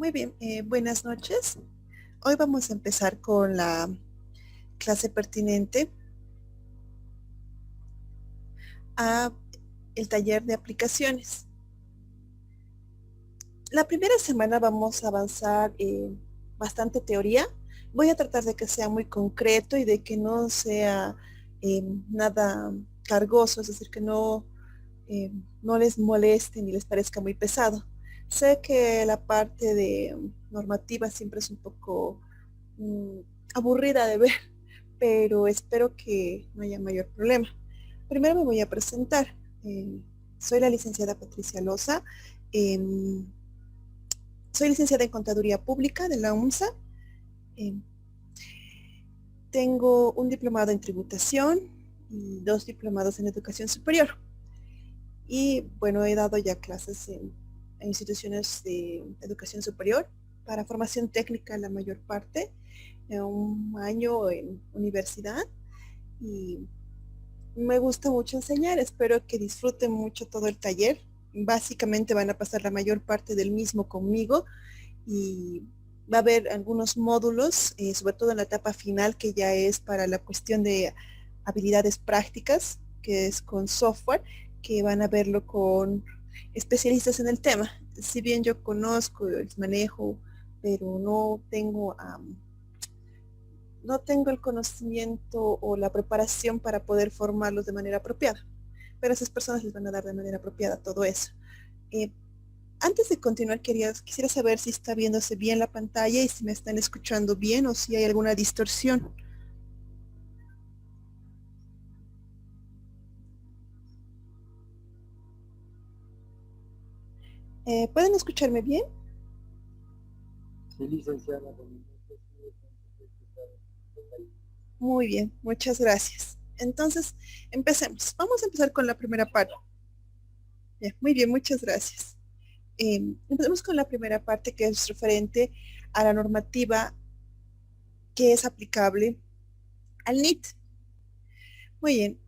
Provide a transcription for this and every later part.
Muy bien, buenas noches. Hoy vamos a empezar con la clase pertinente a el taller de aplicaciones. La primera semana vamos a avanzar bastante teoría. Voy a tratar de que sea muy concreto y de que no sea nada cargoso, es decir, que no les moleste ni les parezca muy pesado. Sé que la parte de normativa siempre es un poco mm, aburrida de ver, pero espero que no haya mayor problema. Primero me voy a presentar. Soy la licenciada Patricia Loza. Em, Soy licenciada en Contaduría Pública de la UNSA. Em, Tengo un diplomado en tributación y 2 diplomados en educación superior. Y bueno, he dado ya clases en instituciones de educación superior para formación técnica la mayor parte, un año en universidad, y me gusta mucho enseñar. Espero que disfruten mucho todo el taller. Básicamente van a pasar la mayor parte del mismo conmigo y va a haber algunos módulos, sobre todo en la etapa final, que ya es para la cuestión de habilidades prácticas, que es con software, que van a verlo con especialistas en el tema. Si bien yo conozco el manejo, pero no tengo el conocimiento o la preparación para poder formarlos de manera apropiada. Pero a esas personas les van a dar de manera apropiada todo eso. Eh, Antes de continuar, quisiera saber si está viéndose bien la pantalla y si me están escuchando bien o si hay alguna distorsión. ¿Pueden escucharme bien? Sí, licenciada. Muy bien, muchas gracias. Entonces, empecemos. Vamos a empezar con la primera parte. Bien, muy bien, muchas gracias. Empecemos con la primera parte, que es referente a la normativa que es aplicable al NIT. Muy bien,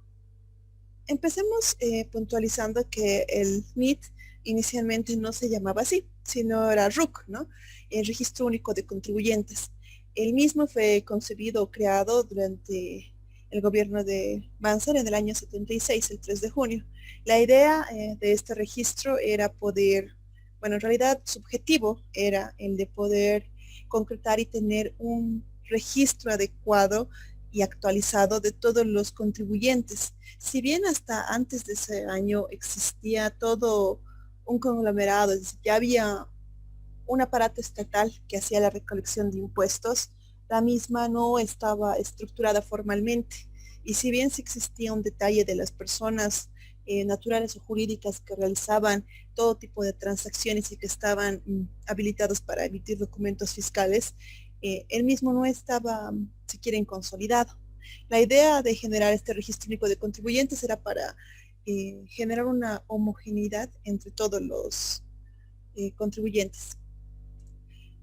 empecemos puntualizando que el NIT inicialmente no se llamaba así, sino era RUC, ¿no? El Registro Único de Contribuyentes. El mismo fue concebido o creado durante el gobierno de Banzer en el año 76, el 3 de junio. La idea de este registro era poder, bueno, en realidad su objetivo era el de poder concretar y tener un registro adecuado y actualizado de todos los contribuyentes. Si bien hasta antes de ese año existía todo un conglomerado, es decir, ya había un aparato estatal que hacía la recolección de impuestos, la misma no estaba estructurada formalmente. Y si bien sí existía un detalle de las personas naturales o jurídicas que realizaban todo tipo de transacciones y que estaban habilitados para emitir documentos fiscales, el mismo no estaba siquiera consolidado. La idea de generar este registro único de contribuyentes era para generar una homogeneidad entre todos los contribuyentes.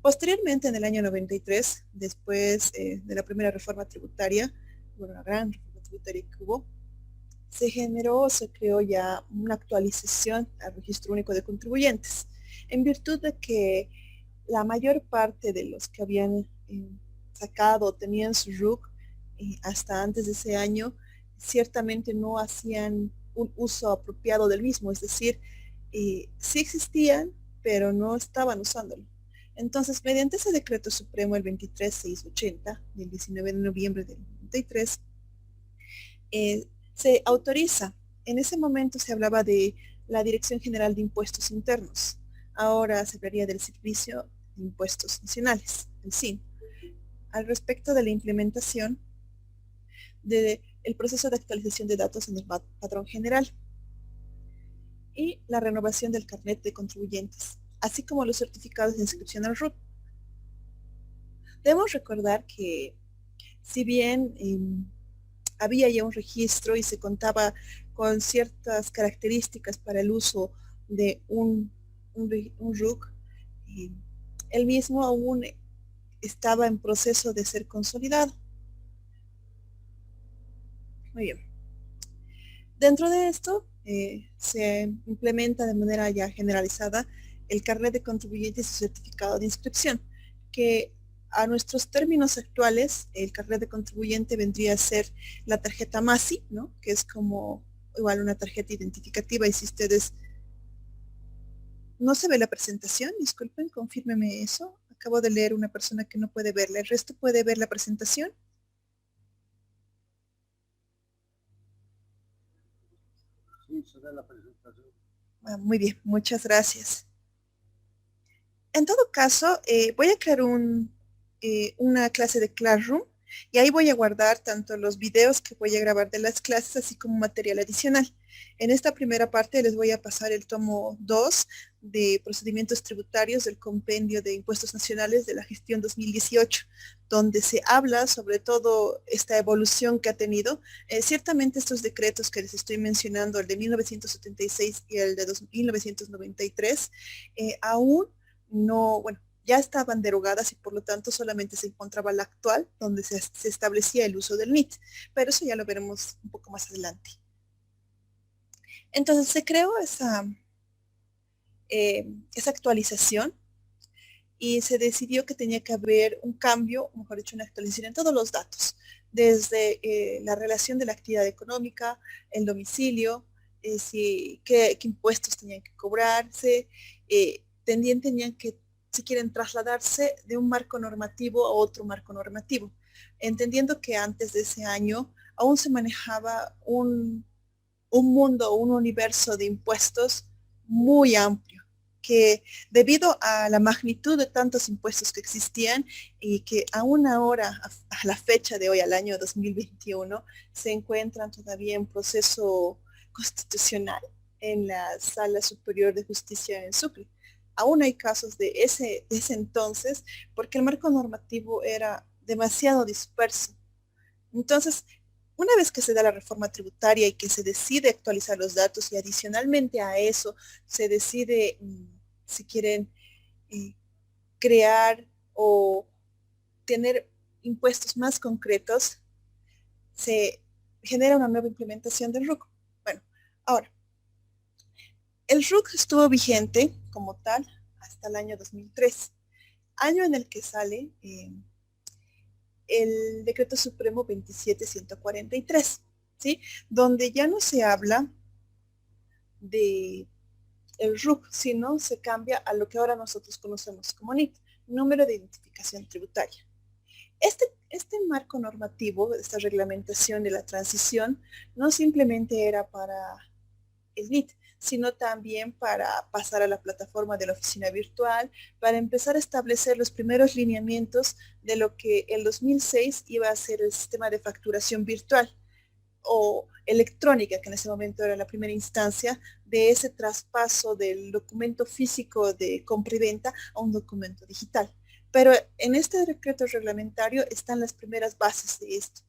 Posteriormente, en el año 93, después de la primera reforma tributaria, bueno, la gran reforma tributaria que hubo, se creó ya una actualización al registro único de contribuyentes, en virtud de que la mayor parte de los que habían sacado o tenían su RUC hasta antes de ese año, ciertamente no hacían un uso apropiado del mismo, es decir, sí existían, pero no estaban usándolo. Entonces, mediante ese decreto supremo, el 23680, del 19 de noviembre del 93, se autoriza. En ese momento se hablaba de la Dirección General de Impuestos Internos. Ahora se hablaría del Servicio de Impuestos Nacionales, el SIN, al respecto de la implementación del proceso de actualización de datos en el padrón general y la renovación del carnet de contribuyentes, así como los certificados de inscripción al RUT. Debemos recordar que si bien había ya un registro y se contaba con ciertas características para el uso de un RUC, el mismo aún estaba en proceso de ser consolidado. Muy bien. Dentro de esto se implementa de manera ya generalizada el carnet de contribuyente y su certificado de inscripción, que a nuestros términos actuales, el carnet de contribuyente vendría a ser la tarjeta MASI, ¿no? Que es como igual una tarjeta identificativa, y si ustedes... No se ve la presentación, disculpen, confírmeme eso. Acabo de leer una persona que no puede verla. ¿El resto puede ver la presentación? Sí, se da la presentación. Ah, muy bien, muchas gracias. En todo caso, voy a crear una clase de Classroom y ahí voy a guardar tanto los videos que voy a grabar de las clases, así como material adicional. En esta primera parte les voy a pasar el tomo 2 de procedimientos tributarios del Compendio de Impuestos Nacionales de la Gestión 2018, donde se habla sobre todo esta evolución que ha tenido. Ciertamente estos decretos que les estoy mencionando, el de 1976 y el de 1993, aún no, bueno, ya estaban derogadas y por lo tanto solamente se encontraba la actual, donde se establecía el uso del NIT, pero eso ya lo veremos un poco más adelante. Entonces se creó esa actualización y se decidió que tenía que haber un cambio, o mejor dicho, una actualización en todos los datos, desde la relación de la actividad económica, el domicilio, qué impuestos tenían que cobrarse, tenían que, si quieren, trasladarse de un marco normativo a otro marco normativo, entendiendo que antes de ese año aún se manejaba un mundo, un universo de impuestos muy amplio, que debido a la magnitud de tantos impuestos que existían y que aún ahora, a la fecha de hoy, al año 2021, se encuentran todavía en proceso constitucional en la Sala Superior de Justicia en Sucre. Aún hay casos de ese entonces, porque el marco normativo era demasiado disperso. Entonces, una vez que se da la reforma tributaria y que se decide actualizar los datos y adicionalmente a eso se decide, si quieren, eh, crear o tener impuestos más concretos, se genera una nueva implementación del RUC. Bueno, ahora, el RUC estuvo vigente como tal hasta el año 2003, año en el que sale el Decreto Supremo 27143, ¿sí? Donde ya no se habla de el RUC, sino se cambia a lo que ahora nosotros conocemos como NIT, número de identificación tributaria. Este marco normativo, esta reglamentación de la transición, no simplemente era para el NIT, sino también para pasar a la plataforma de la oficina virtual, para empezar a establecer los primeros lineamientos de lo que el 2006 iba a ser el sistema de facturación virtual o electrónica, que en ese momento era la primera instancia de ese traspaso del documento físico de compra y venta a un documento digital. Pero en este decreto reglamentario están las primeras bases de esto.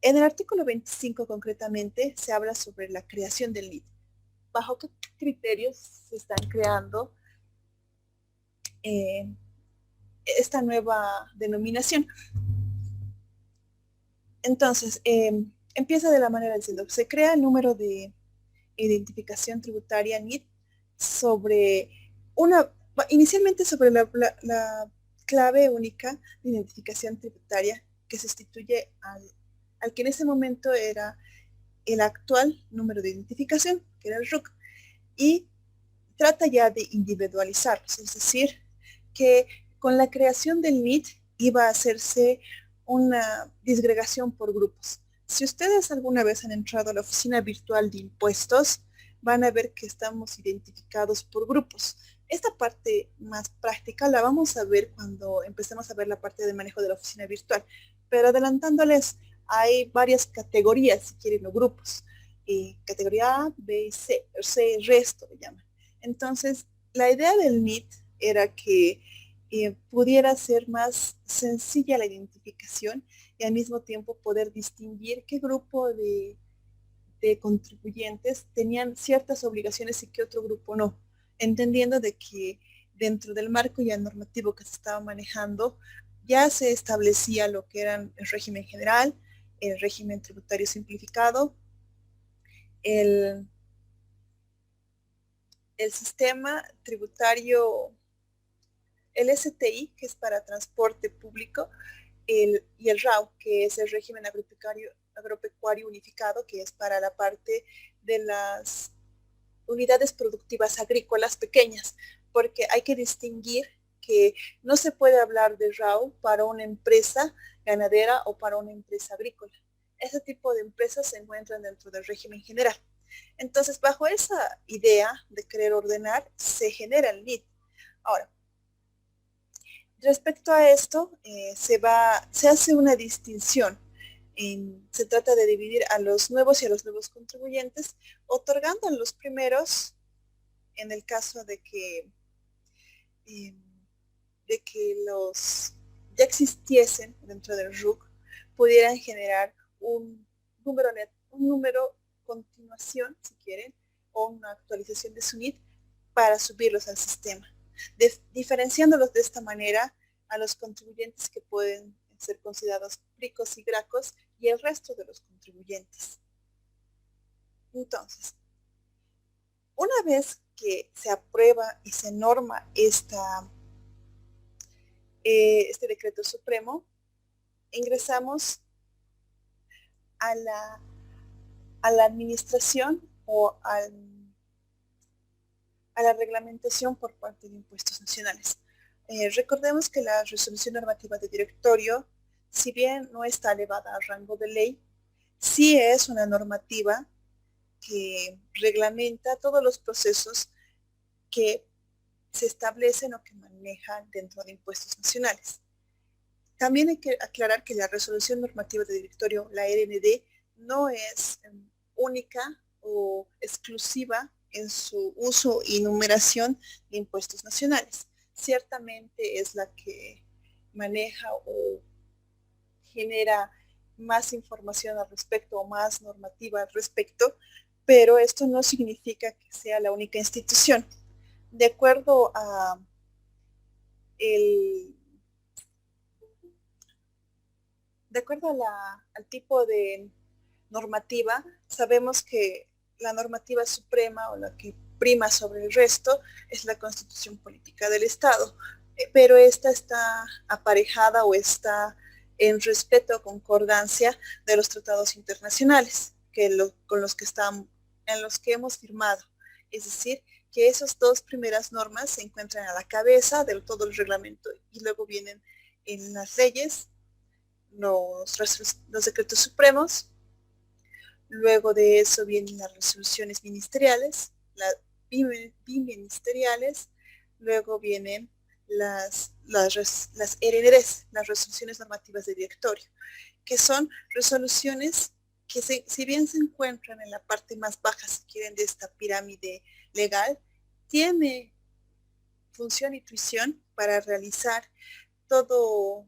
En el artículo 25 concretamente se habla sobre la creación del NIT. ¿Bajo qué criterios se están creando esta nueva denominación? Entonces, empieza de la manera diciendo, se crea el número de identificación tributaria NIT sobre inicialmente sobre la clave única de identificación tributaria que se sustituye al que en ese momento era el actual número de identificación, que era el RUC, y trata ya de individualizarlos, es decir, que con la creación del NIT iba a hacerse una disgregación por grupos. Si ustedes alguna vez han entrado a la oficina virtual de impuestos, van a ver que estamos identificados por grupos. Esta parte más práctica la vamos a ver cuando empecemos a ver la parte de manejo de la oficina virtual, pero adelantándoles, hay varias categorías, si quieren, o grupos. Categoría A, B y C, resto le llaman. Entonces, la idea del NIT era que pudiera ser más sencilla la identificación y al mismo tiempo poder distinguir qué grupo de contribuyentes tenían ciertas obligaciones y qué otro grupo no, entendiendo de que dentro del marco ya normativo que se estaba manejando ya se establecía lo que eran el régimen general, el régimen tributario simplificado, el el sistema tributario, el STI, que es para transporte público, y el RAU, que es el régimen agropecuario unificado, que es para la parte de las unidades productivas agrícolas pequeñas, porque hay que distinguir que no se puede hablar de RAU para una empresa ganadera o para una empresa agrícola. Ese tipo de empresas se encuentran dentro del régimen general. Entonces, bajo esa idea de querer ordenar, se genera el NIT. Ahora, respecto a esto, se hace una distinción. Se trata de dividir a los nuevos y a los nuevos contribuyentes, otorgando a los primeros, en el caso eh, de que los ya existiesen dentro del RUC, pudieran generar un número continuación, si quieren, o una actualización de su NIT para subirlos al sistema, diferenciándolos de esta manera a los contribuyentes que pueden ser considerados ricos y gracos y el resto de los contribuyentes. Entonces, una vez que se aprueba y se norma este decreto supremo, ingresamos a la administración o a la reglamentación por parte de impuestos nacionales. Recordemos que la resolución normativa de directorio, si bien no está elevada a rango de ley, sí es una normativa que reglamenta todos los procesos que se establecen o que manejan dentro de impuestos nacionales. También hay que aclarar que la resolución normativa de directorio, la RND, no es única o exclusiva en su uso y numeración de impuestos nacionales. Ciertamente es la que maneja o genera más información al respecto o más normativa al respecto, pero esto no significa que sea la única institución. De acuerdo a al tipo de normativa, sabemos que la normativa suprema o la que prima sobre el resto es la Constitución Política del Estado, pero esta está aparejada o está en respeto o concordancia de los tratados internacionales con los que en los que hemos firmado. Es decir, que esas dos primeras normas se encuentran a la cabeza de todo el reglamento y luego vienen en las leyes, los decretos supremos. Luego de eso vienen las resoluciones ministeriales, las biministeriales, luego vienen las RNDs, las resoluciones normativas de directorio, que son resoluciones que si bien se encuentran en la parte más baja, si quieren, de esta pirámide legal, tiene función y tuición para realizar todo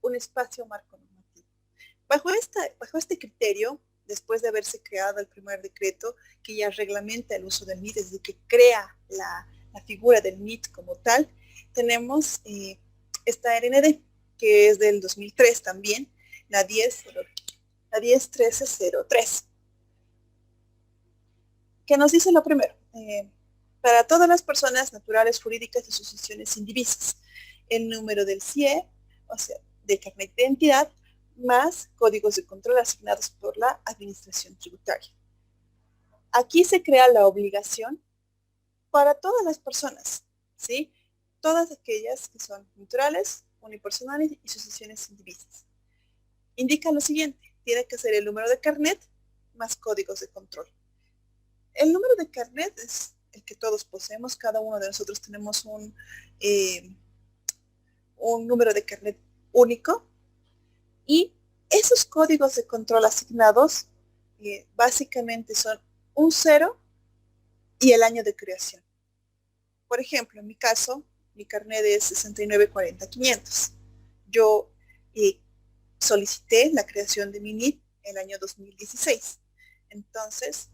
un espacio marco normativo. Bajo este criterio, después de haberse creado el primer decreto que ya reglamenta el uso del MIT, desde que crea la figura del MIT como tal, tenemos esta RND, que es del 2003 también, la 101303, que nos dice lo primero, para todas las personas naturales, jurídicas y asociaciones indivisas, el número del CIE, o sea, de carnet de identidad, más códigos de control asignados por la administración tributaria. Aquí se crea la obligación para todas las personas, ¿sí? Todas aquellas que son naturales, unipersonales y asociaciones indivisas. Indica lo siguiente, tiene que ser el número de carnet más códigos de control. El número de carnet es el que todos poseemos, cada uno de nosotros tenemos un número de carnet único, y esos códigos de control asignados básicamente son un 0 y el año de creación. Por ejemplo, en mi caso, mi carnet es 6940500. Yo solicité la creación de mi NIT en el año 2016. Entonces,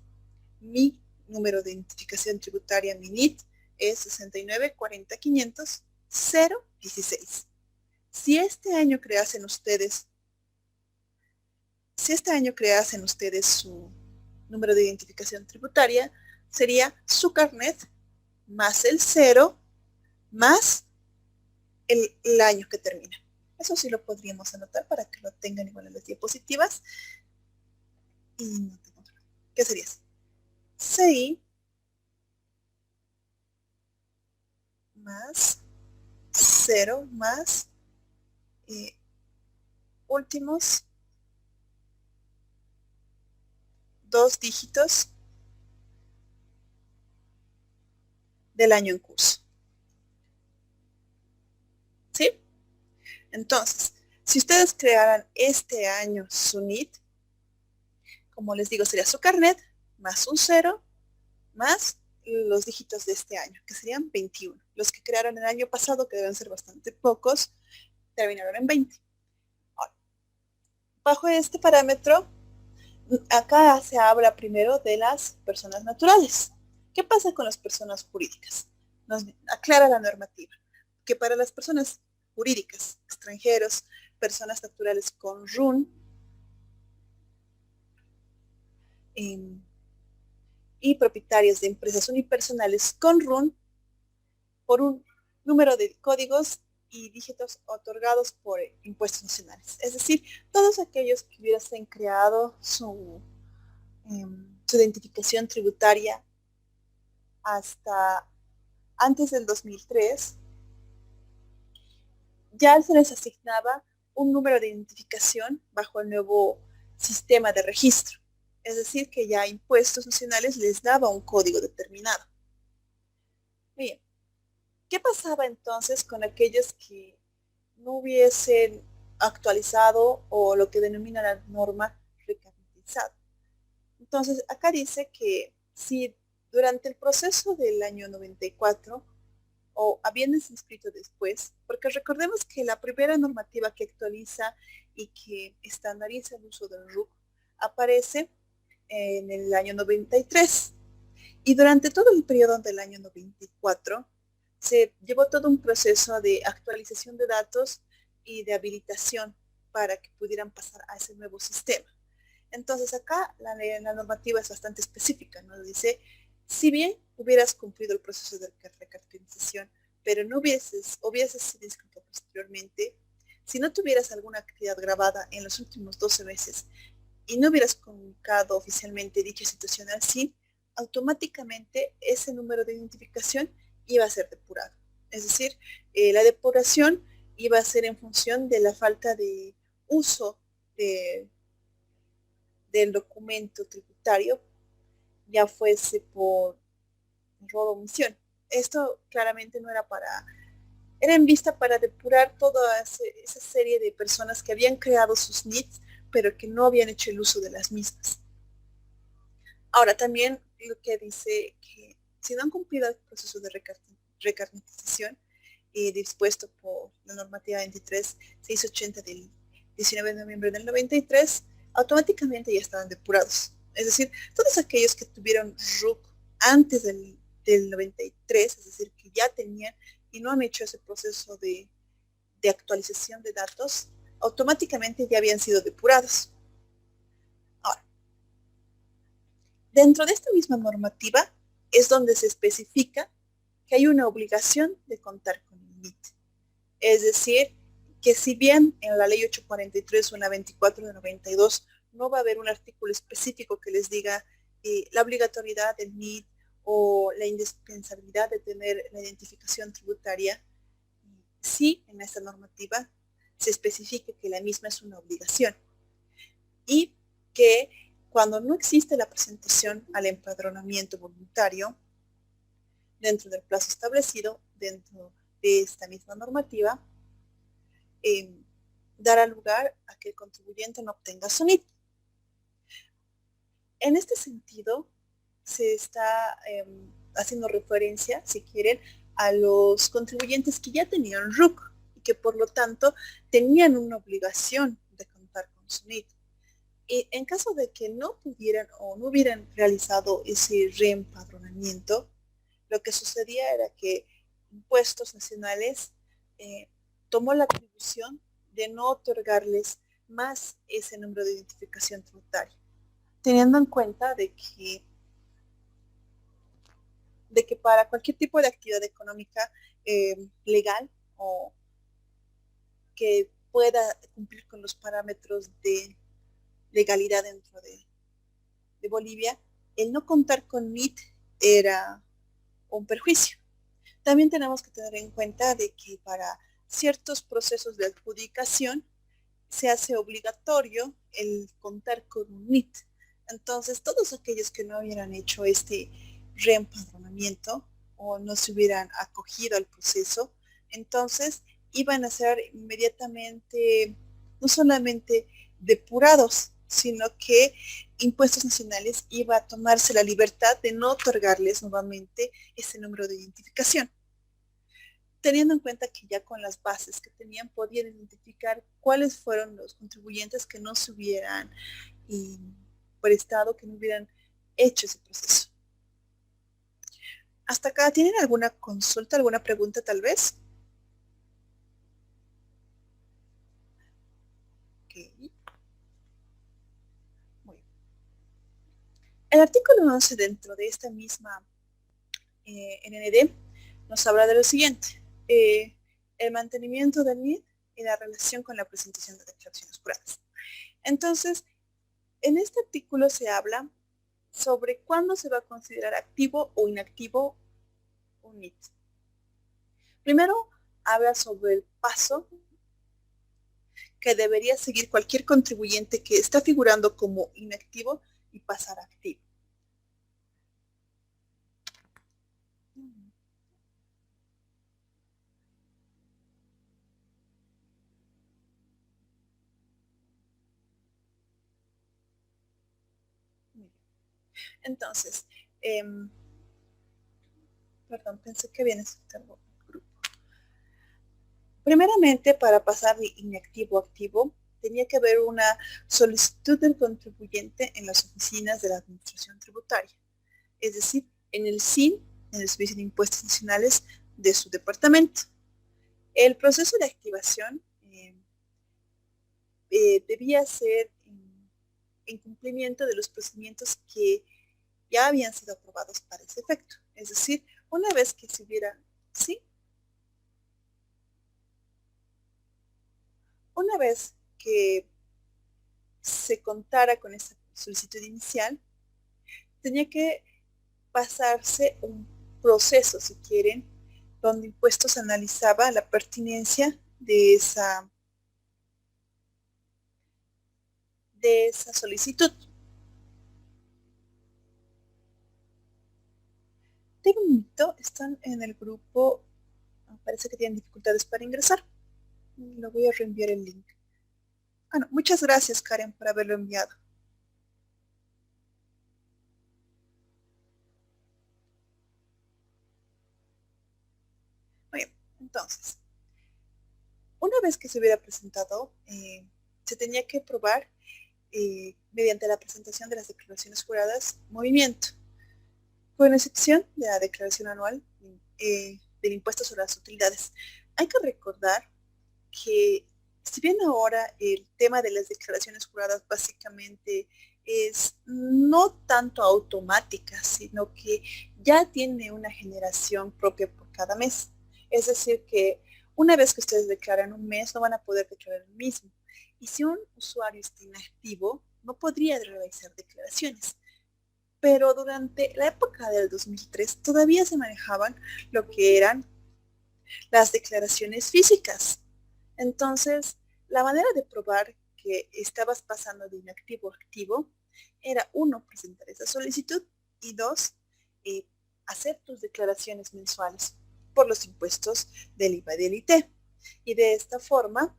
mi número de identificación tributaria, mi NIT, es 6940500-016. Si este año creasen ustedes su número de identificación tributaria, sería su carnet más el 0 más el año que termina. Eso sí lo podríamos anotar para que lo tengan igual en las diapositivas. Y no tengo otro. ¿Qué sería? CI más 0 más últimos 2 dígitos del año en curso. ¿Sí? Entonces, si ustedes crearan este año su NIT, como les digo, sería su carnet más un 0 más los dígitos de este año, que serían 21. Los que crearon el año pasado, que deben ser bastante pocos, terminaron en 20. Ahora, bajo este parámetro, acá se habla primero de las personas naturales. ¿Qué pasa con las personas jurídicas? Nos aclara la normativa que para las personas jurídicas, extranjeros, personas naturales con RUN, y propietarios de empresas unipersonales con RUN, por un número de códigos y dígitos otorgados por impuestos nacionales. Es decir, todos aquellos que hubiesen creado su identificación tributaria hasta antes del 2003, ya se les asignaba un número de identificación bajo el nuevo sistema de registro. Es decir, que ya impuestos nacionales les daba un código determinado. Bien, ¿qué pasaba entonces con aquellos que no hubiesen actualizado o lo que denomina la norma recapitalizado? Entonces, acá dice que si durante el proceso del año 94 o habiéndose inscrito después, porque recordemos que la primera normativa que actualiza y que estandariza el uso del RUC aparece en el año 93. Y durante todo el periodo del año 94 se llevó todo un proceso de actualización de datos y de habilitación para que pudieran pasar a ese nuevo sistema. Entonces acá la normativa es bastante específica, ¿no? Dice, si bien hubieras cumplido el proceso de recaracterización, pero no hubieses sido inscrito posteriormente, si no tuvieras alguna actividad grabada en los últimos 12 meses y no hubieras comunicado oficialmente dicha situación al SIN, automáticamente ese número de identificación iba a ser depurado. Es decir, la depuración iba a ser en función de la falta de uso del documento tributario, ya fuese por error o omisión. Esto claramente no era era en vista para depurar toda esa serie de personas que habían creado sus NITs, pero que no habían hecho el uso de las mismas. Ahora, también lo que dice que si no han cumplido el proceso de recarnetización dispuesto por la normativa 23.680 del 19 de noviembre del 93, automáticamente ya estaban depurados. Es decir, todos aquellos que tuvieron RUC antes del 93, es decir, que ya tenían y no han hecho ese proceso de actualización de datos, automáticamente ya habían sido depurados. Ahora, dentro de esta misma normativa es donde se especifica que hay una obligación de contar con el NIT. Es decir, que si bien en la ley 843 o en la 24 de 92 no va a haber un artículo específico que les diga la obligatoriedad del NIT o la indispensabilidad de tener la identificación tributaria, sí en esta normativa se especifica que la misma es una obligación y que cuando no existe la presentación al empadronamiento voluntario dentro del plazo establecido dentro de esta misma normativa, dará lugar a que el contribuyente no obtenga su NIT. En este sentido, se está haciendo referencia, si quieren, a los contribuyentes que ya tenían RUC y que por lo tanto tenían una obligación de contar con su NIT. Y en caso de que no pudieran o no hubieran realizado ese reempadronamiento, lo que sucedía era que Impuestos Nacionales tomó la atribución de no otorgarles más ese número de identificación tributaria, teniendo en cuenta de que de que para cualquier tipo de actividad económica legal o que pueda cumplir con los parámetros de legalidad dentro de Bolivia, el no contar con NIT era un perjuicio. También tenemos que tener en cuenta de que para ciertos procesos de adjudicación se hace obligatorio el contar con un NIT. Entonces, todos aquellos que no hubieran hecho este reempadronamiento o no se hubieran acogido al proceso, entonces iban a ser inmediatamente no solamente depurados, sino que Impuestos Nacionales iba a tomarse la libertad de no otorgarles nuevamente ese número de identificación, teniendo en cuenta que ya con las bases que tenían podían identificar cuáles fueron los contribuyentes que no se hubieran prestado, que no hubieran hecho ese proceso. ¿Hasta acá tienen alguna consulta, alguna pregunta tal vez? Okay. Muy bien. El artículo 11 dentro de esta misma NND nos habla de lo siguiente. El mantenimiento del NID y la relación con la presentación de declaraciones juradas. Entonces, en este artículo se habla sobre cuándo se va a considerar activo o inactivo un NIT. Primero, habla sobre el paso que debería seguir cualquier contribuyente que está figurando como inactivo y pasar a activo. Entonces, perdón, pensé que viene su grupo. Primeramente, para pasar de inactivo a activo, tenía que haber una solicitud del contribuyente en las oficinas de la Administración Tributaria, es decir, en el SIN, en el Servicio de Impuestos Nacionales de su departamento. El proceso de activación debía ser en cumplimiento de los procedimientos que ya habían sido aprobados para ese efecto. Es decir, una vez que se hubiera, ¿sí? Una vez que se contara con esa solicitud inicial, tenía que pasarse un proceso, si quieren, donde Impuestos analizaba la pertinencia de esa solicitud. De momento están en el grupo, parece que tienen dificultades para ingresar. Lo voy a reenviar el link. No, muchas gracias, Karen, por haberlo enviado. Muy bien, entonces, una vez que se hubiera presentado, se tenía que probar mediante la presentación de las declaraciones juradas movimiento, con excepción de la declaración anual del impuesto sobre las utilidades. Hay que recordar que si bien ahora el tema de las declaraciones juradas básicamente es no tanto automática, sino que ya tiene una generación propia por cada mes. Es decir, que una vez que ustedes declaran un mes, no van a poder declarar el mismo. Y si un usuario está inactivo, no podría realizar declaraciones. Pero durante la época del 2003 todavía se manejaban lo que eran las declaraciones físicas. Entonces, la manera de probar que estabas pasando de inactivo a activo era, uno, presentar esa solicitud y dos, hacer tus declaraciones mensuales por los impuestos del IVA y del IT. Y de esta forma,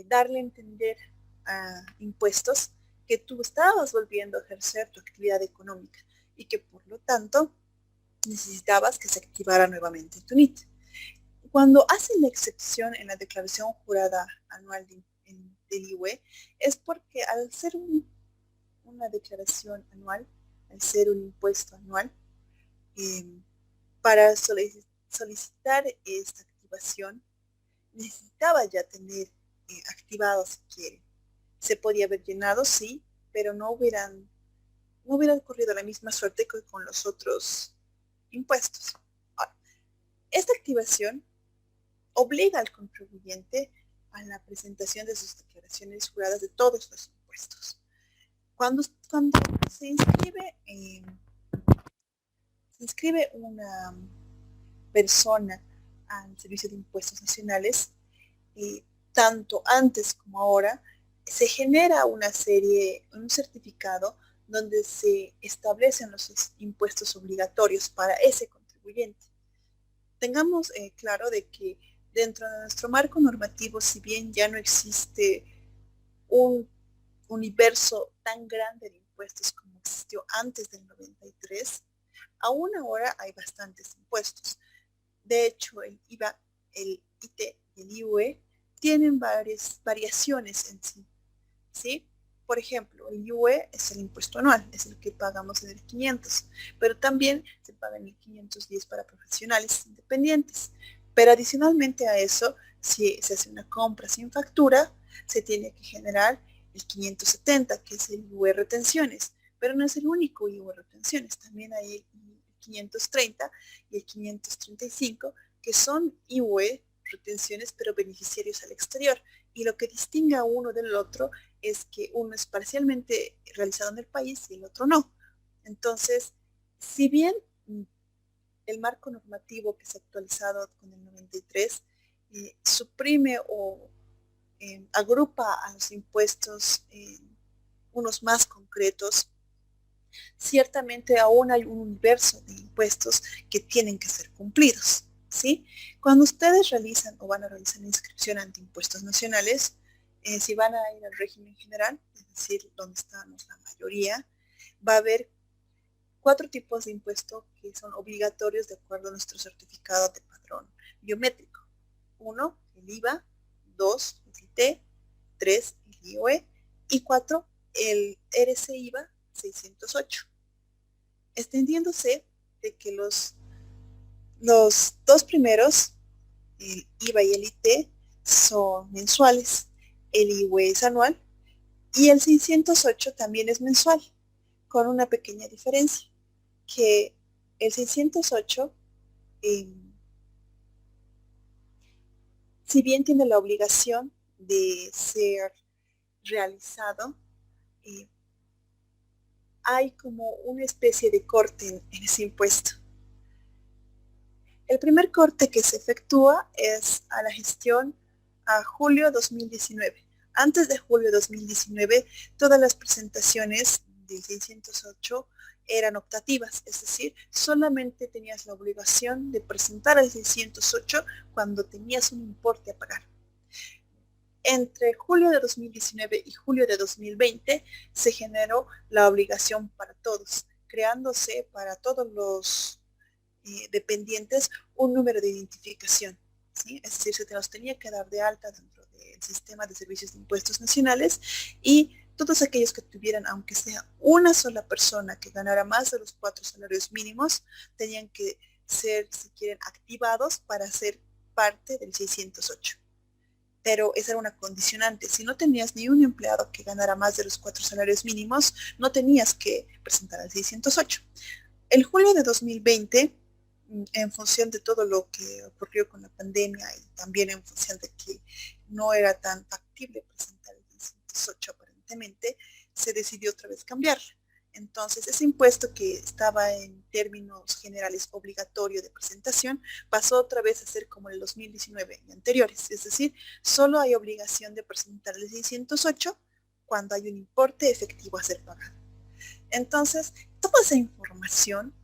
darle a entender a impuestos que tú estabas volviendo a ejercer tu actividad económica y que por lo tanto necesitabas que se activara nuevamente tu NIT. Cuando hacen la excepción en la declaración jurada anual del IUE, es porque al ser una declaración anual, al ser un impuesto anual, para solicitar esta activación, necesitaba ya tener activado, si quiere. Se podía haber llenado, sí, pero no hubieran no hubiera ocurrido la misma suerte que con los otros impuestos. Ahora, esta activación obliga al contribuyente a la presentación de sus declaraciones juradas de todos los impuestos. Cuando se inscribe una persona al Servicio de Impuestos Nacionales, tanto antes como ahora, se genera un certificado donde se establecen los impuestos obligatorios para ese contribuyente. Tengamos claro de que dentro de nuestro marco normativo, si bien ya no existe un universo tan grande de impuestos como existió antes del 93, aún ahora hay bastantes impuestos. De hecho, el IVA, el IT y el IUE tienen varias variaciones en sí, ¿sí? Por ejemplo, el IUE es el impuesto anual, es el que pagamos en el 500, pero también se paga en el 510 para profesionales independientes. Pero adicionalmente a eso, si se hace una compra sin factura, se tiene que generar el 570, que es el IUE retenciones, pero no es el único IUE retenciones, también hay el 530 y el 535, que son IUE retenciones, pero beneficiarios al exterior. Y lo que distingue a uno del otro es que uno es parcialmente realizado en el país y el otro no. Entonces, si bien el marco normativo que se ha actualizado con el 93 suprime o agrupa a los impuestos unos más concretos, ciertamente aún hay un universo de impuestos que tienen que ser cumplidos, ¿sí? Cuando ustedes realizan o van a realizar la inscripción ante impuestos nacionales, si van a ir al régimen general, es decir, donde estamos la mayoría, va a haber 4 tipos de impuestos que son obligatorios de acuerdo a nuestro certificado de padrón biométrico. 1, el IVA, 2, el IT, 3, el IOE y 4, el RC-IVA 608. Extendiéndose de que los 2 primeros, el IVA y el IT, son mensuales, el IUE es anual y el 608 también es mensual, con una pequeña diferencia, que el 608, si bien tiene la obligación de ser realizado, eh, hay como una especie de corte en ese impuesto. El primer corte que se efectúa es a la gestión a julio 2019. Antes de julio 2019, todas las presentaciones del 608 eran optativas, es decir, solamente tenías la obligación de presentar el 608 cuando tenías un importe a pagar. Entre julio de 2019 y julio de 2020 se generó la obligación para todos, creándose para todos los dependientes un número de identificación, ¿sí? Es decir, se los tenía que dar de alta dentro del sistema de servicios de impuestos nacionales y todos aquellos que tuvieran, aunque sea una sola persona que ganara más de los 4 salarios mínimos, tenían que ser, si quieren, activados para ser parte del 608. Pero esa era una condicionante. Si no tenías ni un empleado que ganara más de los 4 salarios mínimos, no tenías que presentar al 608. En julio de 2020, en función de todo lo que ocurrió con la pandemia y también en función de que no era tan factible presentar el 608 aparentemente, se decidió otra vez cambiarlo. Entonces, ese impuesto que estaba en términos generales obligatorio de presentación pasó otra vez a ser como en el 2019 y anteriores. Es decir, solo hay obligación de presentar el 608 cuando hay un importe efectivo a ser pagado. Entonces, toda esa información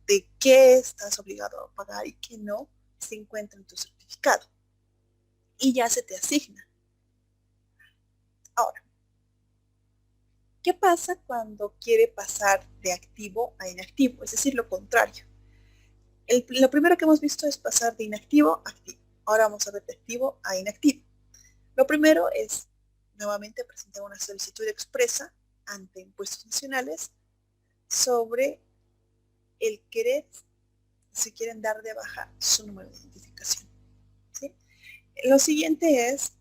de qué estás obligado a pagar y qué no se encuentra en tu certificado y ya se te asigna. Ahora, ¿qué pasa cuando quiere pasar de activo a inactivo? Es decir, lo contrario. Lo primero que hemos visto es pasar de inactivo a activo. Ahora vamos a ver de activo a inactivo. Lo primero es nuevamente presentar una solicitud expresa ante impuestos nacionales sobre el querer, si quieren dar de baja su número de identificación, ¿sí? Lo siguiente es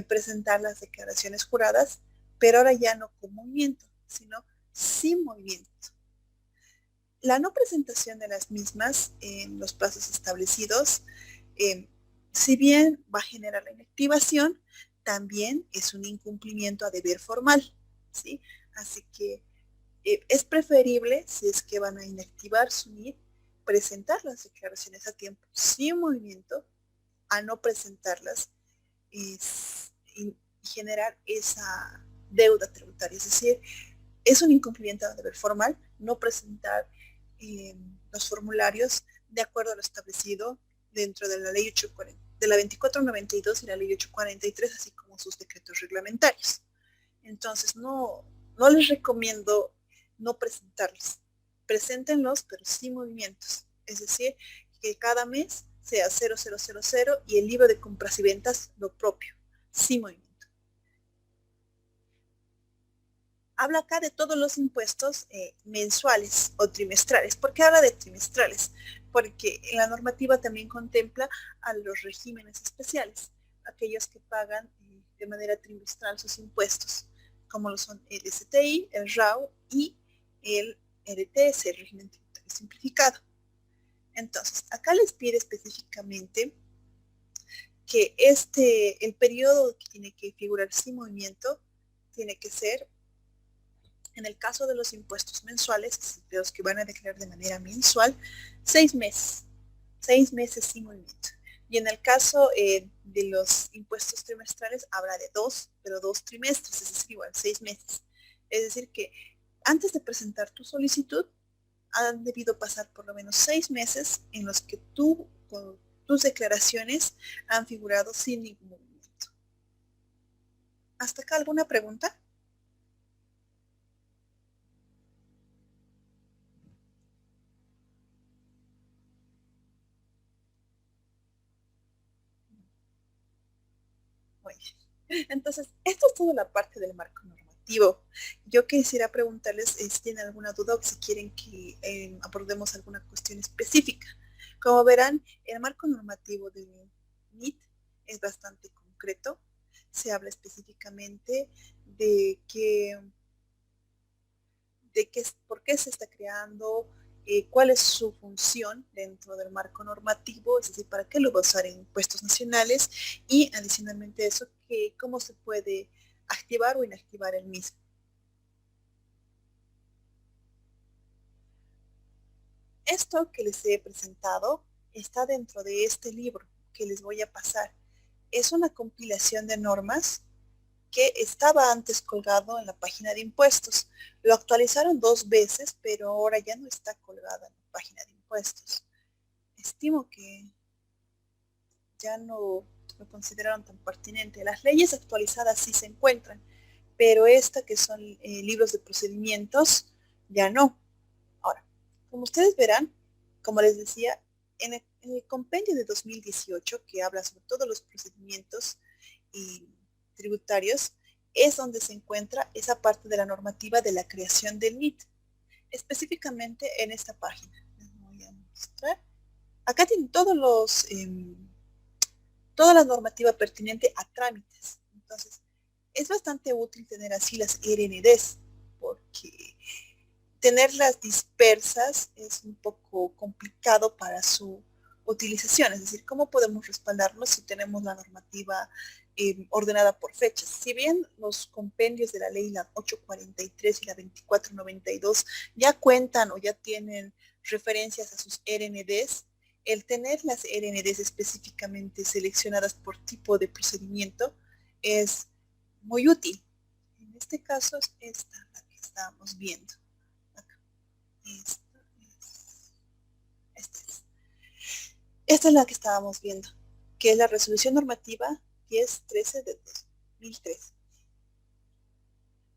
presentar las declaraciones juradas, pero ahora ya no con movimiento, sino sin movimiento. La no presentación de las mismas en los plazos establecidos, si bien va a generar la inactivación, también es un incumplimiento a deber formal, ¿sí? Así que es preferible, si es que van a inactivar su NID, presentar las declaraciones a tiempo sin movimiento, a no presentarlas y generar esa deuda tributaria. Es decir, es un incumplimiento de deber formal no presentar los formularios de acuerdo a lo establecido dentro de la ley 840, de la 2492 y la ley 843, así como sus decretos reglamentarios. Entonces, no les recomiendo no presentarlos. Preséntenlos, pero sin movimientos. Es decir, que cada mes sea 0000 y el libro de compras y ventas lo propio, sin movimiento. Habla acá de todos los impuestos mensuales o trimestrales. ¿Por qué habla de trimestrales? Porque la normativa también contempla a los regímenes especiales, aquellos que pagan de manera trimestral sus impuestos, como lo son el STI, el RAU y el RTS, el régimen tributario simplificado. Entonces, acá les pide específicamente que el periodo que tiene que figurar sin movimiento tiene que ser, en el caso de los impuestos mensuales, de los que van a declarar de manera mensual, 6 meses, 6 meses sin movimiento. Y en el caso de los impuestos trimestrales, habla de 2, pero 2 trimestres, es decir, igual 6 meses. Es decir, que antes de presentar tu solicitud, han debido pasar por lo menos 6 meses en los que tus declaraciones han figurado sin ningún movimiento. ¿Hasta acá alguna pregunta? Muy bien. Entonces, esto es toda la parte del marco normativo. Yo quisiera preguntarles si tienen alguna duda o si quieren que abordemos alguna cuestión específica. Como verán, el marco normativo del NIT es bastante concreto. Se habla específicamente de por qué se está creando, cuál es su función dentro del marco normativo, es decir, para qué lo va a usar en impuestos nacionales y adicionalmente a eso, cómo se puede activar o inactivar el mismo. Esto que les he presentado está dentro de este libro que les voy a pasar. Es una compilación de normas que estaba antes colgado en la página de impuestos. Lo actualizaron 2 veces, pero ahora ya no está colgada en la página de impuestos. Estimo que ya no lo consideraron tan pertinente. Las leyes actualizadas sí se encuentran, pero esta que son libros de procedimientos, ya no. Ahora, como ustedes verán, como les decía, en el compendio de 2018, que habla sobre todos los procedimientos y tributarios, es donde se encuentra esa parte de la normativa de la creación del NIT, específicamente en esta página. Les voy a mostrar. Acá tienen toda la normativa pertinente a trámites. Entonces, es bastante útil tener así las RNDs, porque tenerlas dispersas es un poco complicado para su utilización, es decir, ¿cómo podemos respaldarnos si tenemos la normativa ordenada por fechas? Si bien los compendios de la ley, la 843 y la 2492, ya cuentan o ya tienen referencias a sus RNDs, el tener las RNDs específicamente seleccionadas por tipo de procedimiento es muy útil. En este caso es esta la que estamos viendo. Esta es la que estábamos viendo, que es la resolución normativa 1013 de 2003,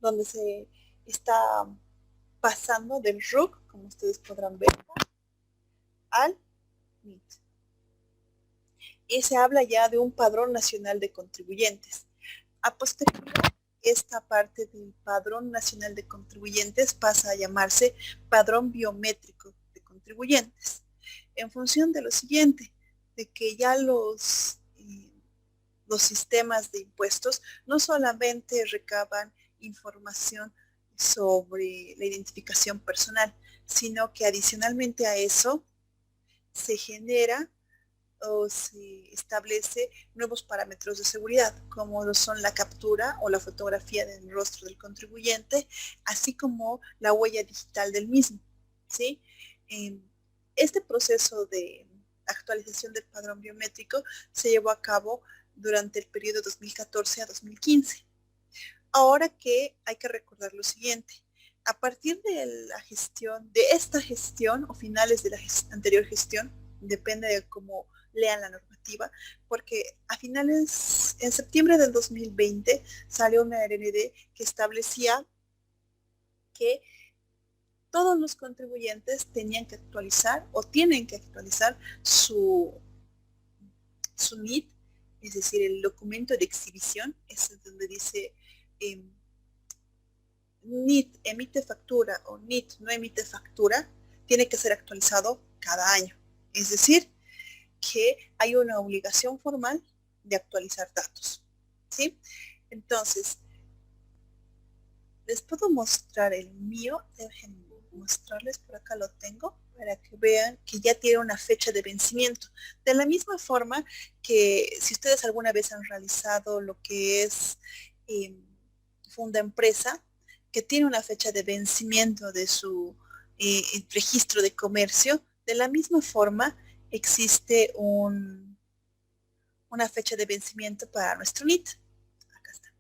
donde se está pasando del RUC, como ustedes podrán ver, al NIT. Y se habla ya de un padrón nacional de contribuyentes. A posteriori, esta parte del padrón nacional de contribuyentes pasa a llamarse padrón biométrico de contribuyentes, en función de lo siguiente, de que ya los sistemas de impuestos no solamente recaban información sobre la identificación personal, sino que adicionalmente a eso se genera o se establece nuevos parámetros de seguridad, como lo son la captura o la fotografía del rostro del contribuyente, así como la huella digital del mismo, ¿sí? Este proceso de actualización del padrón biométrico se llevó a cabo durante el periodo 2014 a 2015. Ahora que hay que recordar lo siguiente, a partir de la gestión, de esta gestión o finales de la anterior gestión, depende de cómo lean la normativa, porque a finales, en septiembre del 2020 salió una RND que establecía que todos los contribuyentes tenían que actualizar o tienen que actualizar su NIT, es decir, el documento de exhibición, es donde dice NIT emite factura o NIT no emite factura, tiene que ser actualizado cada año. Es decir, que hay una obligación formal de actualizar datos, ¿sí? Entonces, les puedo mostrar el mío, déjenme mostrarles, por acá lo tengo, para que vean que ya tiene una fecha de vencimiento. De la misma forma que si ustedes alguna vez han realizado lo que es Funda Empresa, que tiene una fecha de vencimiento de su registro de comercio, de la misma forma existe una fecha de vencimiento para nuestro NIT. Acá está.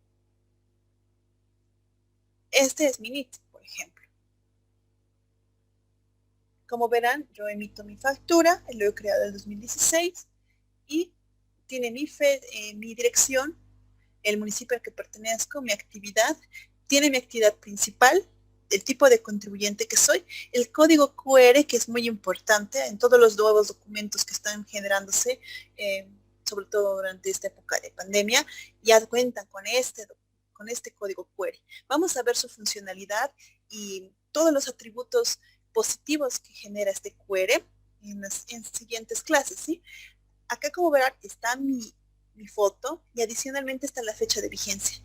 Este es mi NIT, por ejemplo. Como verán, yo emito mi factura, lo he creado en el 2016 y tiene mi dirección, el municipio al que pertenezco, mi actividad, tiene mi actividad principal, el tipo de contribuyente que soy, el código QR, que es muy importante en todos los nuevos documentos que están generándose, sobre todo durante esta época de pandemia, ya cuentan con este código QR. Vamos a ver su funcionalidad y todos los atributos positivos que genera este QR en las siguientes clases, ¿sí? Acá, como verán, está mi foto y adicionalmente está la fecha de vigencia.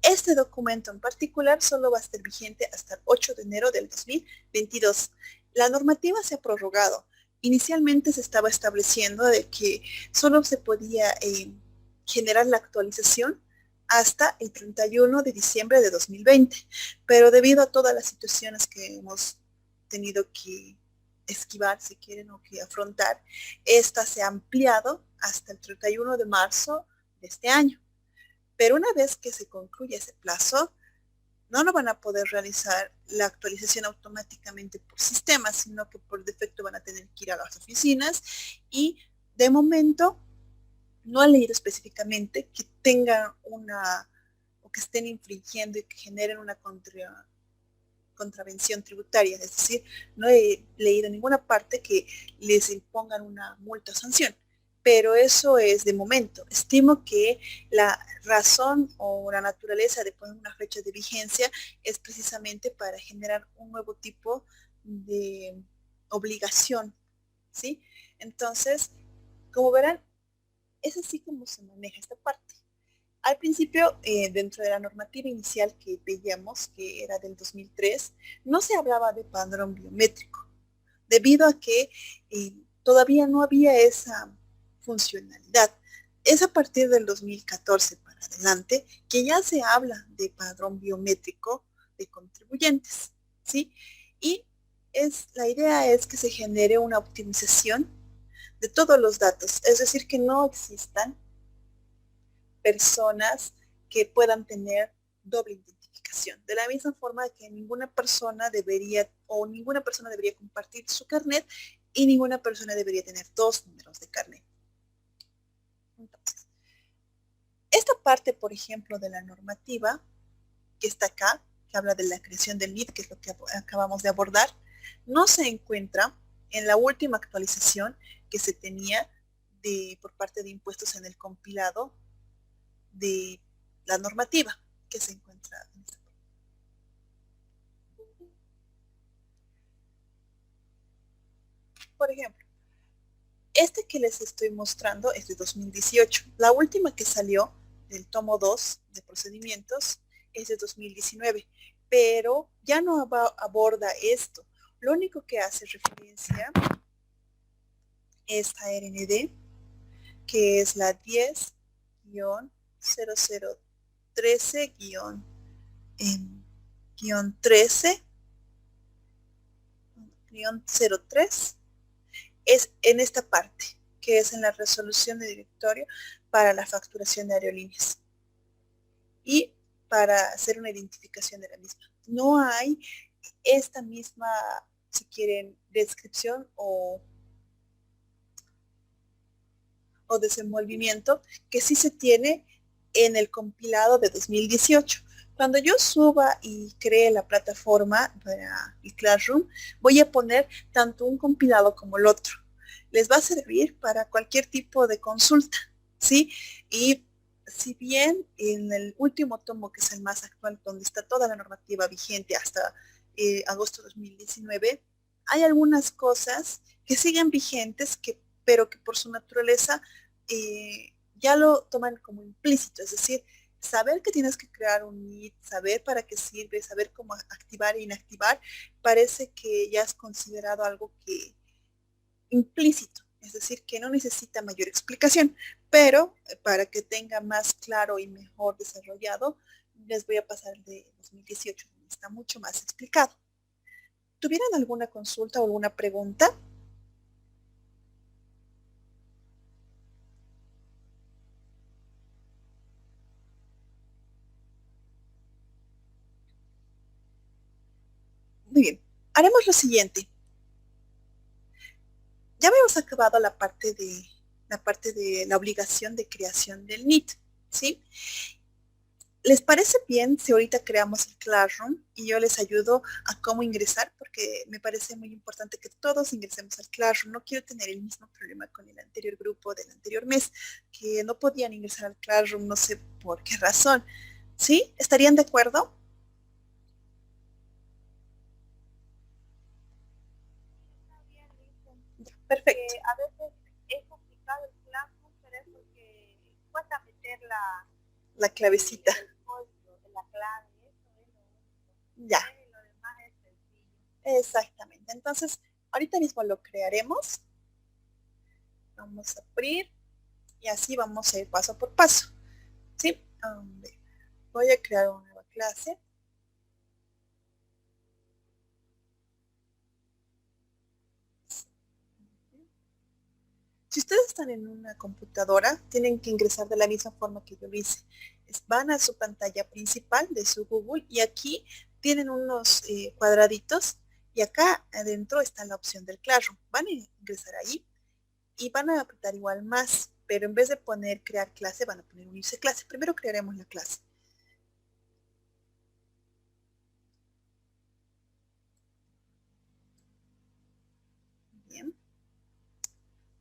Este documento en particular solo va a estar vigente hasta el 8 de enero del 2022. La normativa se ha prorrogado. Inicialmente se estaba estableciendo de que solo se podía generar la actualización hasta el 31 de diciembre de 2020, pero debido a todas las situaciones que hemos tenido que esquivar, si quieren, o que afrontar, esta se ha ampliado hasta el 31 de marzo de este año. Pero una vez que se concluya ese plazo, no van a poder realizar la actualización automáticamente por sistema, sino que por defecto van a tener que ir a las oficinas y de momento no han leído específicamente que tengan o que estén infringiendo y que generen una contravención tributaria, es decir, no he leído en ninguna parte que les impongan una multa o sanción, pero eso es de momento. Estimo que la razón o la naturaleza de poner una fecha de vigencia es precisamente para generar un nuevo tipo de obligación, ¿sí? Entonces, como verán, es así como se maneja esta parte. Al principio, dentro de la normativa inicial que veíamos, que era del 2003, no se hablaba de padrón biométrico, debido a que todavía no había esa funcionalidad. Es a partir del 2014 para adelante que ya se habla de padrón biométrico de contribuyentes, ¿sí? Y la idea es que se genere una optimización de todos los datos, es decir, que no existan personas que puedan tener doble identificación. De la misma forma que ninguna persona debería compartir su carnet y ninguna persona debería tener dos números de carnet. Entonces, esta parte, por ejemplo, de la normativa que está acá, que habla de la creación del NIT, que es lo que acabamos de abordar, no se encuentra en la última actualización que se tenía por parte de impuestos en el compilado de la normativa que se encuentra en esta parte. Por ejemplo, este que les estoy mostrando es de 2018. La última que salió del tomo 2 de procedimientos es de 2019, pero ya no aborda esto. Lo único que hace referencia es a RND, que es la 10-0013-13-03, es en esta parte, que es en la resolución de directorio para la facturación de aerolíneas y para hacer una identificación de la misma. No hay esta misma, si quieren, descripción o desenvolvimiento que sí se tiene en el compilado de 2018. Cuando yo suba y cree la plataforma para el Classroom, voy a poner tanto un compilado como el otro. Les va a servir para cualquier tipo de consulta, ¿sí? Y si bien en el último tomo, que es el más actual, donde está toda la normativa vigente hasta agosto de 2019, hay algunas cosas que siguen vigentes, pero que por su naturaleza ya lo toman como implícito, es decir, saber que tienes que crear un NIT, saber para qué sirve, saber cómo activar e inactivar, parece que ya es considerado algo que implícito, es decir, que no necesita mayor explicación, pero para que tenga más claro y mejor desarrollado, les voy a pasar el de 2018, donde está mucho más explicado. ¿Tuvieran alguna consulta o alguna pregunta? Muy bien, haremos lo siguiente. Ya habíamos acabado la obligación de creación del NIT, ¿sí? ¿Les parece bien si ahorita creamos el Classroom y yo les ayudo a cómo ingresar? Porque me parece muy importante que todos ingresemos al Classroom. No quiero tener el mismo problema con el anterior grupo del anterior mes, que no podían ingresar al Classroom, no sé por qué razón. ¿Sí? ¿Estarían de acuerdo? Perfecto. A veces es complicado el Classroom, pero es porque cuesta meter la clavecita. El código, la clave, eso es lo único. Ya. Y lo demás es sencillo. Exactamente. Entonces, ahorita mismo lo crearemos. Vamos a abrir y así vamos a ir paso por paso. ¿Sí? Voy a crear una nueva clase. Si ustedes están en una computadora, tienen que ingresar de la misma forma que yo lo hice. Van a su pantalla principal de su Google y aquí tienen unos cuadraditos y acá adentro está la opción del Classroom. Van a ingresar ahí y van a apretar igual más, pero en vez de poner crear clase, van a poner unirse clase. Primero crearemos la clase. Bien.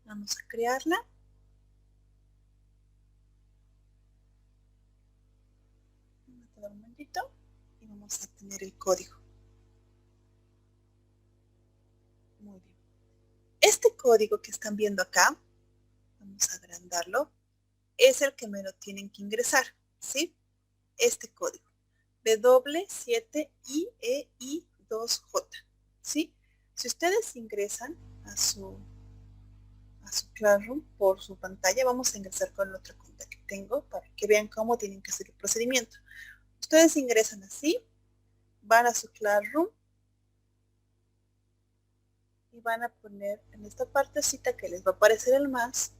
Vamos a crearla. Vamos a dar un momentito y vamos a tener el código. Muy bien. Este código que están viendo acá, vamos a agrandarlo, es el que me lo tienen que ingresar, ¿sí? Este código, W7IEI2J, ¿sí? Si ustedes ingresan a su Classroom por su pantalla, vamos a ingresar con la otra cuenta que tengo para que vean cómo tienen que hacer el procedimiento. Ustedes ingresan así, van a su Classroom y van a poner en esta partecita que les va a aparecer el más,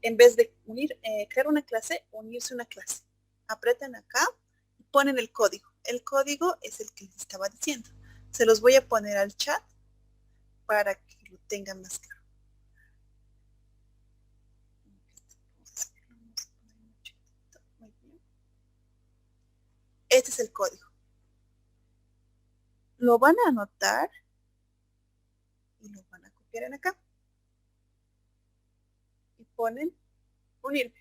en vez de crear una clase, unirse una clase. Apretan acá y ponen el código. El código es el que les estaba diciendo. Se los voy a poner al chat para que lo tengan más claro. Este es el código. Lo van a anotar y lo van a copiar en acá. Y ponen unirme.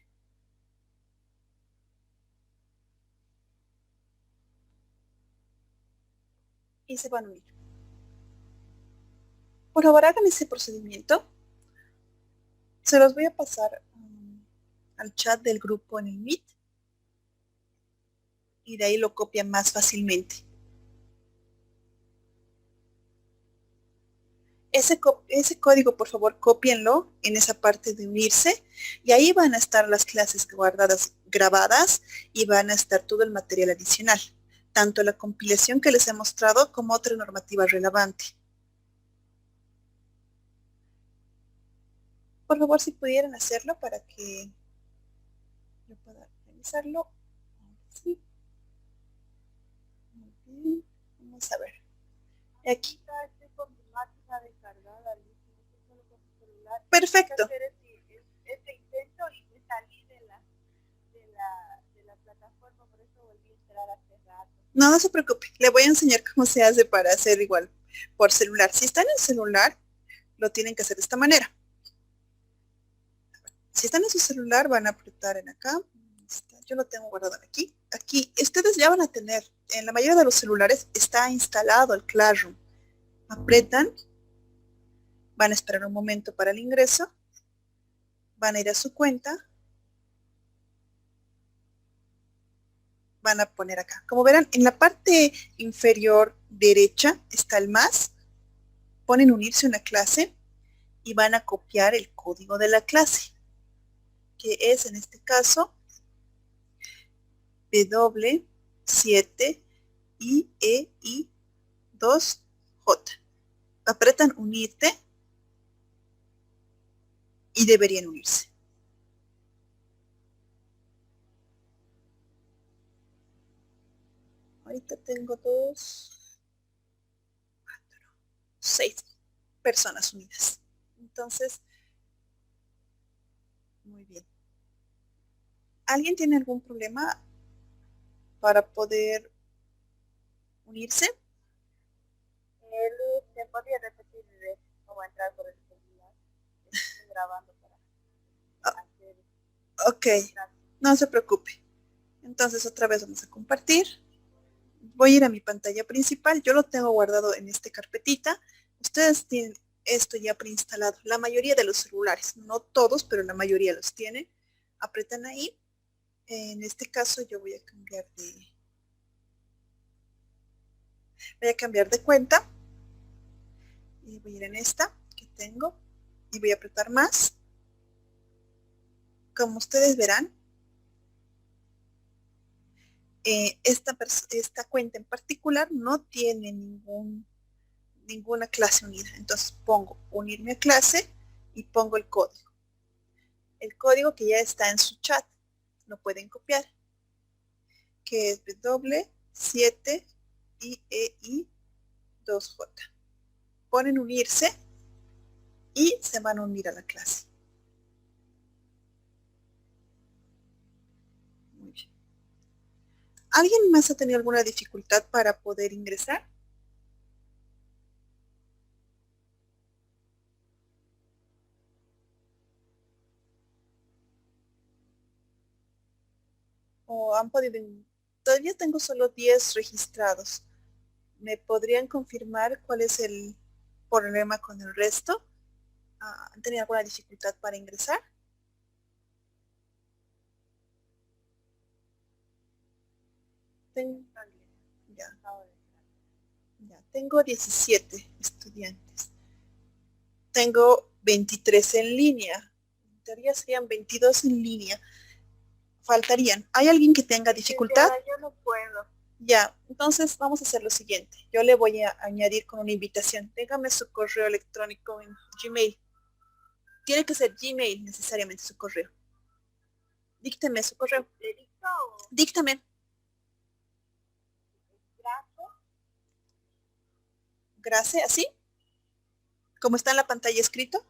Y se van a unir. Por favor, hagan ese procedimiento. Se los voy a pasar al chat del grupo en el Meet y de ahí lo copian más fácilmente. Ese código, por favor, cópienlo en esa parte de unirse y ahí van a estar las clases guardadas, grabadas y van a estar todo el material adicional, tanto la compilación que les he mostrado como otra normativa relevante. Por favor, si pudieran hacerlo para que yo pueda revisarlo. Sí. Muy bien. Vamos a ver. Aquí. Perfecto. Este intento y me salí de la plataforma, por eso volví a entrar hace rato. No, no se preocupe. Le voy a enseñar cómo se hace para hacer igual por celular. Si está en el celular, lo tienen que hacer de esta manera. Si están en su celular, van a apretar en acá. Yo lo tengo guardado aquí. Aquí, ustedes ya van a tener, en la mayoría de los celulares está instalado el Classroom. Apretan, van a esperar un momento para el ingreso, van a ir a su cuenta, van a poner acá. Como verán, en la parte inferior derecha está el más, ponen unirse a una clase y van a copiar el código de la clase, que es en este caso W7IEI2J. Apretan unirte y deberían unirse. Ahorita tengo 2, 4, 6 personas unidas. Entonces, muy bien. ¿Alguien tiene algún problema para poder unirse? ¿Se podría repetir cómo entrar por el celular? Estoy grabando para hacer. Ok, no se preocupe. Entonces otra vez vamos a compartir. Voy a ir a mi pantalla principal. Yo lo tengo guardado en esta carpetita. Ustedes tienen esto ya preinstalado. La mayoría de los celulares, no todos, pero la mayoría los tienen. Apretan ahí. En este caso yo voy a cambiar de cuenta. Y voy a ir en esta que tengo. Y voy a apretar más. Como ustedes verán, esta cuenta en particular no tiene ninguna clase unida. Entonces pongo unirme a clase y pongo el código. El código que ya está en su chat. Lo pueden copiar. Que es W7IEI2J. Ponen unirse y se van a unir a la clase. Muy bien. ¿Alguien más ha tenido alguna dificultad para poder ingresar? ¿O han podido? Todavía tengo solo 10 registrados. ¿Me podrían confirmar cuál es el problema con el resto? ¿Han tenido alguna dificultad para ingresar? Tengo 17 estudiantes. Tengo 23 en línea. En teoría serían 22 en línea. Faltarían. ¿Hay alguien que tenga dificultad? Yo no puedo. Ya, entonces vamos a hacer lo siguiente. Yo le voy a añadir con una invitación. Déjame su correo electrónico en Gmail. Tiene que ser Gmail necesariamente su correo. Dícteme su correo. Díctame. Gracias, ¿así? ¿Cómo está en la pantalla escrito?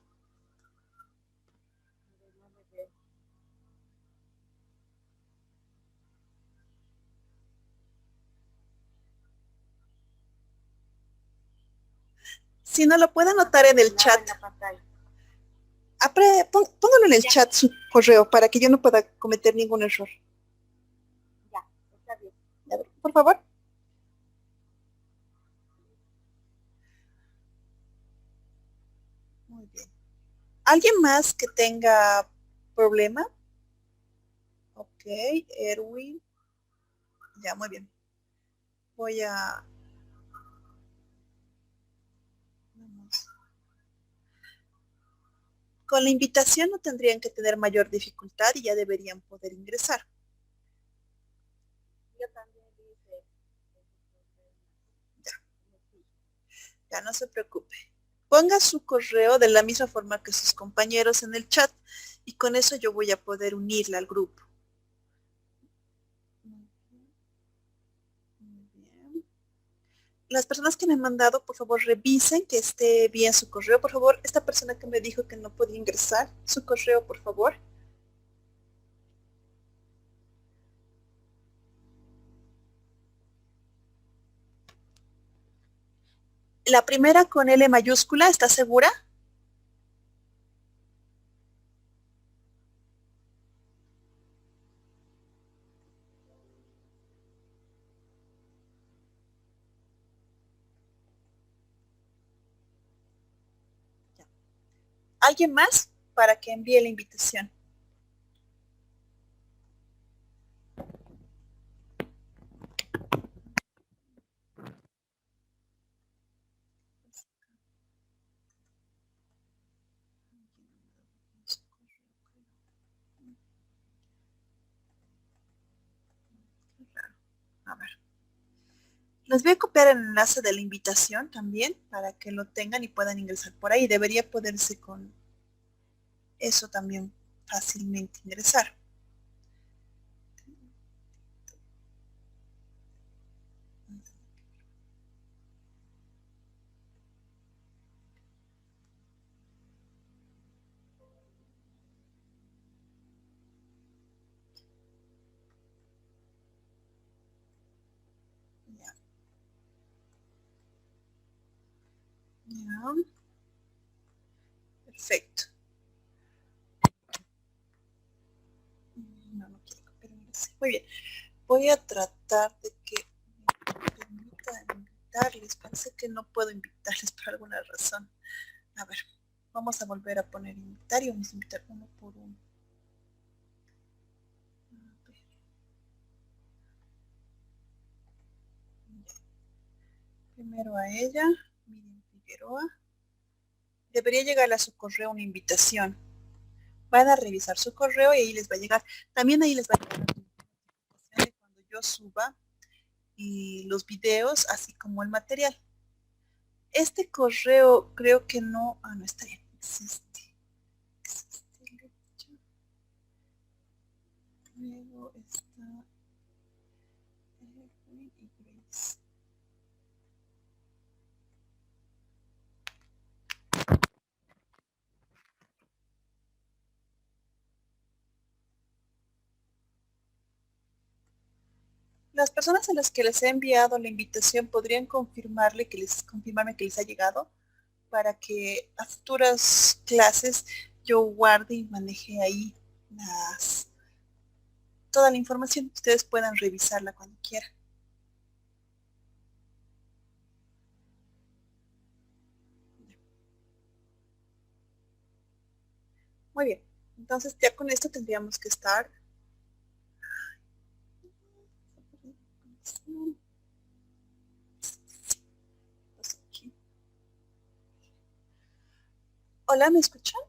Si no lo puede anotar en el chat. Póngalo en el chat su correo para que yo no pueda cometer ningún error. Ya, está bien. A ver, por favor. Muy bien. ¿Alguien más que tenga problema? Ok, Erwin. Ya, muy bien. Voy a... Vamos. Con la invitación no tendrían que tener mayor dificultad y ya deberían poder ingresar. Yo también hice Ya, ya no se preocupe. Ponga su correo de la misma forma que sus compañeros en el chat y con eso yo voy a poder unirla al grupo. Muy bien. Las personas que me han mandado, por favor, revisen que esté bien su correo. Por favor, esta persona que me dijo que no podía ingresar, su correo, por favor. La primera con L mayúscula, ¿está segura? ¿Alguien más para que envíe la invitación? A ver. Les voy a copiar el enlace de la invitación también para que lo tengan y puedan ingresar por ahí. Debería poderse con eso también fácilmente ingresar. Ya. Ya. Perfecto. No, no quiero copiar el enlace. Muy bien. Voy a tratar de que me permitan invitarles. Parece que no puedo invitarles por alguna razón. A ver, vamos a volver a poner invitar y vamos a invitar uno por uno. A ver. Primero a ella, Miriam Figueroa. Debería llegarle a su correo una invitación. Van a revisar su correo y ahí les va a llegar. También ahí les va a llegar la notificación de cuando yo suba y los videos, así como el material. Este correo creo que no, no está bien, existe. Luego está Erwin y Grace. Las personas a las que les he enviado la invitación podrían confirmarme que les ha llegado para que a futuras clases yo guarde y maneje ahí toda la información. Ustedes puedan revisarla cuando quieran. Muy bien. Entonces ya con esto tendríamos que estar. Hola, ¿me escuchan?